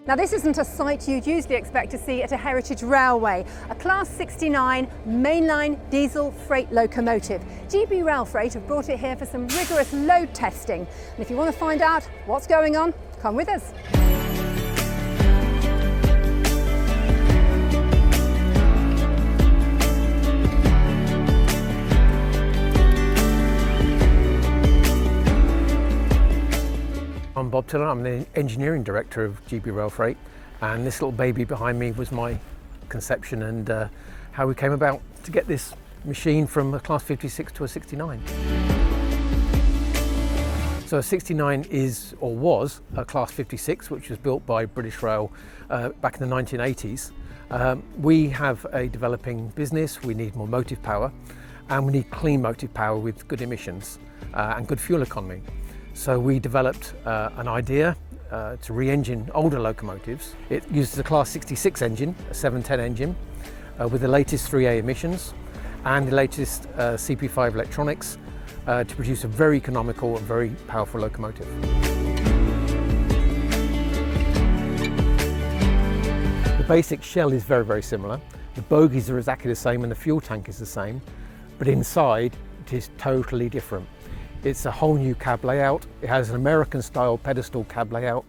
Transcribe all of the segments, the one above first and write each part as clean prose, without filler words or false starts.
Now this isn't a sight you'd usually expect to see at a heritage railway, a Class 69 mainline diesel freight locomotive. GB Rail Freight have brought it here for some rigorous load testing. And if you want to find out what's going on, come with us. I'm Bob Tiller, I'm the engineering director of GB Rail Freight, and this little baby behind me was my conception and how we came about to get this machine from a Class 56 to a 69. So a 69 is, or was, a Class 56 which was built by British Rail back in the 1980s. We have a developing business, we need more motive power and we need clean motive power with good emissions and good fuel economy. So we developed an idea to re-engine older locomotives. It uses a Class 66 engine, a 710 engine, with the latest 3A emissions and the latest CP5 electronics to produce a very economical and very powerful locomotive. The basic shell is very, very similar. The bogies are exactly the same and the fuel tank is the same, but inside it is totally different. It's a whole new cab layout. It has an American style pedestal cab layout.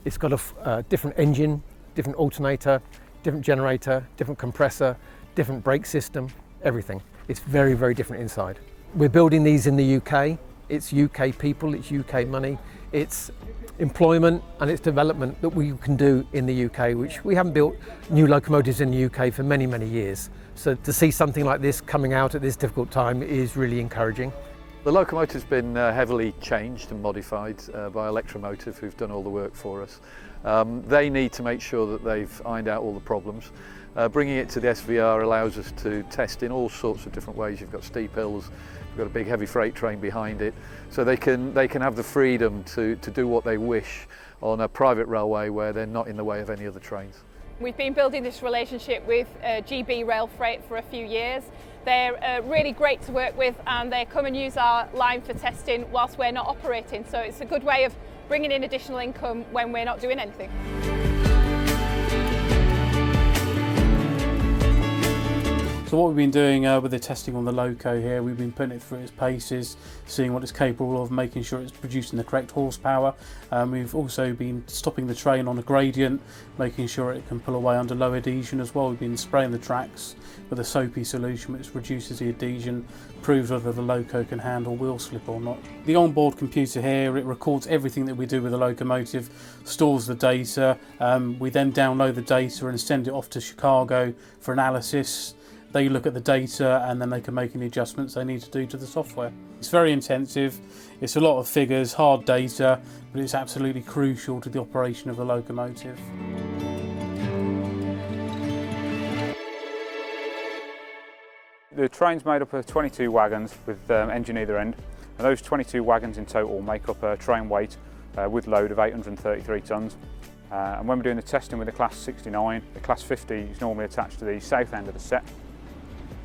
It's got a different engine, different alternator, different generator, different compressor, different brake system, everything. It's very, very different inside. We're building these in the UK. It's UK people, it's UK money, it's employment and it's development that we can do in the UK, which we haven't built new locomotives in the UK for many, many years. So to see something like this coming out at this difficult time is really encouraging. The locomotive's been heavily changed and modified by Electro-Motive, who've done all the work for us. They need to make sure that they've ironed out all the problems. Bringing it to the SVR allows us to test in all sorts of different ways. You've got steep hills, you've got a big heavy freight train behind it, so they can have the freedom to do what they wish on a private railway where they're not in the way of any other trains. We've been building this relationship with GB Rail Freight for a few years. They're really great to work with and they come and use our line for testing whilst we're not operating. So it's a good way of bringing in additional income when we're not doing anything. So what we've been doing with the testing on the loco here, we've been putting it through its paces, seeing what it's capable of, making sure it's producing the correct horsepower. We've also been stopping the train on a gradient, making sure it can pull away under low adhesion as well. We've been spraying the tracks with a soapy solution which reduces the adhesion, proves whether the loco can handle wheel slip or not. The onboard computer here, it records everything that we do with the locomotive, stores the data, we then download the data and send it off to Chicago for analysis. They look at the data and then they can make any adjustments they need to do to the software. It's very intensive, it's a lot of figures, hard data, but it's absolutely crucial to the operation of the locomotive. The train's made up of 22 wagons with engine either end, and those 22 wagons in total make up a train weight with load of 833 tonnes. And when we're doing the testing with the Class 69, the Class 50 is normally attached to the south end of the set.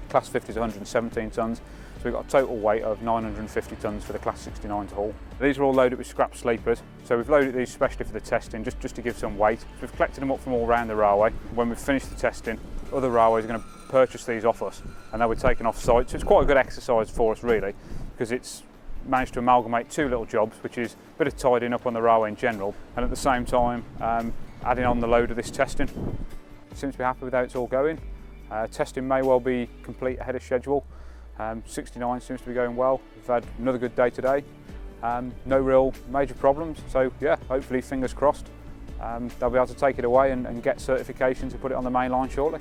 Class 50 is 117 tonnes, so we've got a total weight of 950 tonnes for the Class 69 to haul. These are all loaded with scrap sleepers, so we've loaded these especially for the testing, just to give some weight. So we've collected them up from all around the railway. When we've finished the testing, other railways are going to purchase these off us, and they'll be taken off site. So it's quite a good exercise for us really, because it's managed to amalgamate two little jobs, which is a bit of tidying up on the railway in general, and at the same time adding on the load of this testing. Seems to be happy with how it's all going. Testing may well be complete ahead of schedule. 69 seems to be going well. We've had another good day today. No real major problems, so yeah, hopefully fingers crossed they'll be able to take it away and get certification to put it on the main line shortly.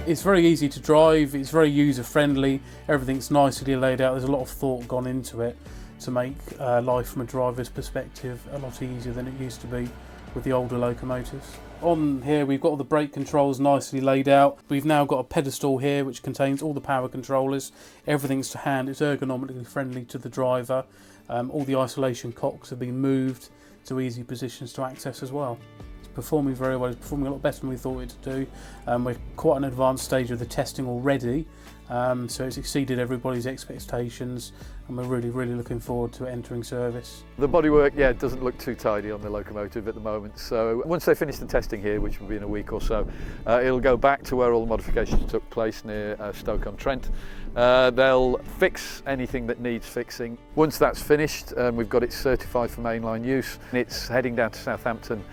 It's very easy to drive, it's very user friendly, everything's nicely laid out, there's a lot of thought gone into it to make life from a driver's perspective a lot easier than it used to be with the older locomotives. On here we've got all the brake controls nicely laid out. We've now got a pedestal here which contains all the power controllers. Everything's to hand, it's ergonomically friendly to the driver. All the isolation cocks have been moved to easy positions to access as well. performing very well. It's performing a lot better than we thought it to do. We're quite an advanced stage of the testing already, so it's exceeded everybody's expectations, and we're really looking forward to entering service. The bodywork, yeah, doesn't look too tidy on the locomotive at the moment, so once they finish the testing here, which will be in a week or so, it'll go back to where all the modifications took place near Stoke-on-Trent. They'll fix anything that needs fixing. Once that's finished, we've got it certified for mainline use. It's heading down to Southampton,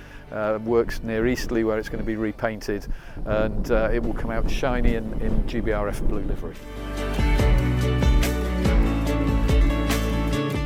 works near Eastleigh, where it's going to be repainted, and it will come out shiny in GBRf blue livery.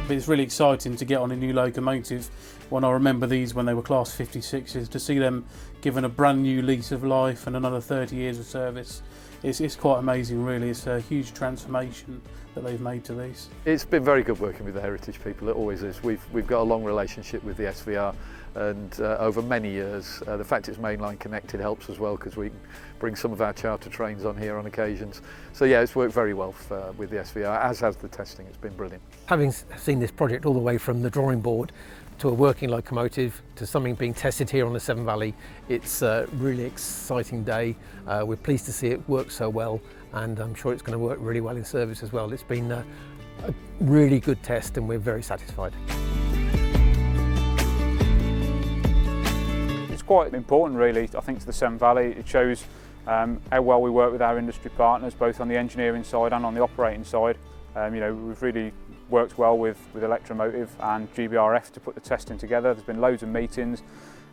It's really exciting to get on a new locomotive. When I remember these when they were Class 56s, to see them given a brand new lease of life and another 30 years of service, it's quite amazing really. It's a huge transformation that they've made to these. It's been very good working with the heritage people, it always is. We've got a long relationship with the SVR, and over many years, the fact it's mainline connected helps as well, because we can bring some of our charter trains on here on occasions. So yeah, it's worked very well with the SVR, as has the testing. It's been brilliant. Having seen this project all the way from the drawing board to a working locomotive to something being tested here on the Severn Valley, it's a really exciting day. We're pleased to see it work so well, and I'm sure it's going to work really well in service as well. It's been a really good test, and we're very satisfied. It's quite important really, I think, to the Severn Valley. It shows how well we work with our industry partners, both on the engineering side and on the operating side. You know, we've really worked well with Electro-Motive and GBRf to put the testing together. There's been loads of meetings.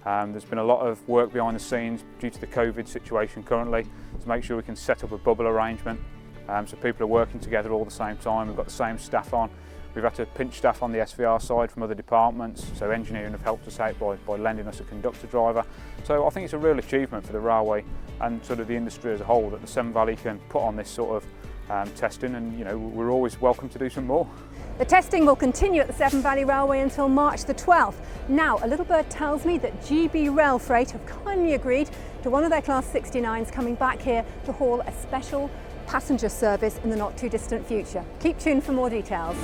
There's been a lot of work behind the scenes due to the COVID situation currently to make sure we can set up a bubble arrangement, so people are working together all at the same time. We've got the same staff on. We've had to pinch staff on the SVR side from other departments, so engineering have helped us out by lending us a conductor driver. So I think it's a real achievement for the railway and sort of the industry as a whole that the Severn Valley can put on this sort of testing, and you know, we're always welcome to do some more. The testing will continue at the Severn Valley Railway until March the 12th. Now, a little bird tells me that GB Rail Freight have kindly agreed to one of their Class 69s coming back here to haul a special passenger service in the not too distant future. Keep tuned for more details.